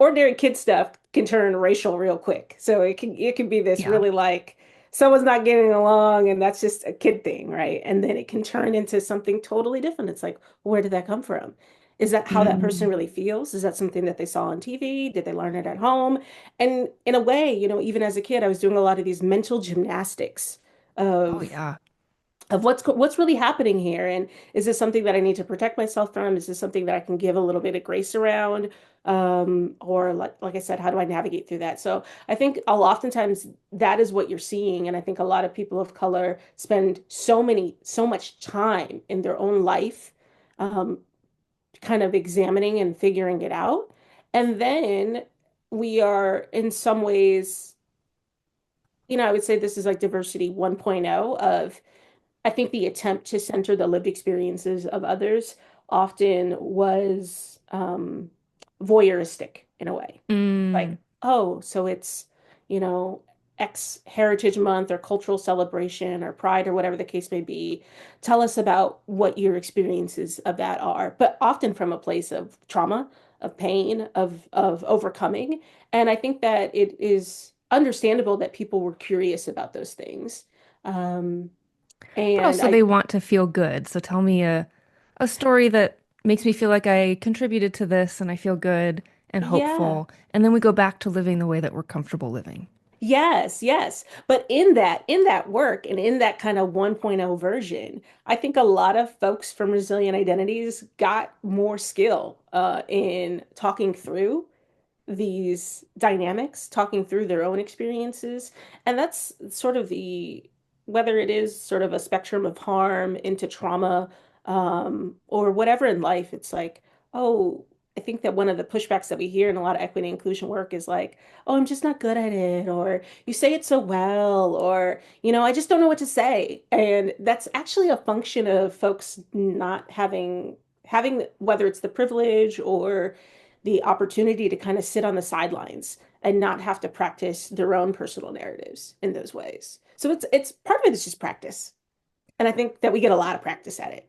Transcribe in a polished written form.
ordinary kid stuff can turn racial real quick. So it can be this Yeah. really like someone's not getting along and that's just a kid thing, right? And then it can turn into something totally different. It's like, where did that come from? Is that how that person Mm. really feels? Is that something that they saw on TV? Did they learn it at home? And in a way, even as a kid, I was doing a lot of these mental gymnastics Oh of yeah. what's really happening here, and is this something that I need to protect myself from? Is this something that I can give a little bit of grace around? Or like I said, how do I navigate through that? So I think oftentimes that is what you're seeing, and I think a lot of people of color spend so much time in their own life, um, kind of examining and figuring it out, and then we are in some ways, I would say this is like diversity 1.0 of I think the attempt to center the lived experiences of others often was voyeuristic in a way. Mm. Like, oh, so it's, you know, X Heritage Month or cultural celebration or Pride or whatever the case may be. Tell us about what your experiences of that are, but often from a place of trauma, of pain, of overcoming. And I think that it is understandable that people were curious about those things. Um, But and also I, they want to feel good. So tell me a story that makes me feel like I contributed to this and I feel good and yeah, hopeful. And then we go back to living the way that we're comfortable living. yes, yes. But in that work and in that kind of 1.0 version, I think a lot of folks from Resilient Identities got more skill in talking through these dynamics, talking through their own experiences. And that's sort of whether it is sort of a spectrum of harm into trauma, or whatever in life, it's like, oh, I think that one of the pushbacks that we hear in a lot of equity inclusion work is like, oh, I'm just not good at it, or you say it so well, or, I just don't know what to say. And that's actually a function of folks not having whether it's the privilege or the opportunity to kind of sit on the sidelines and not have to practice their own personal narratives in those ways. So it's part of it is just practice. And I think that we get a lot of practice at it.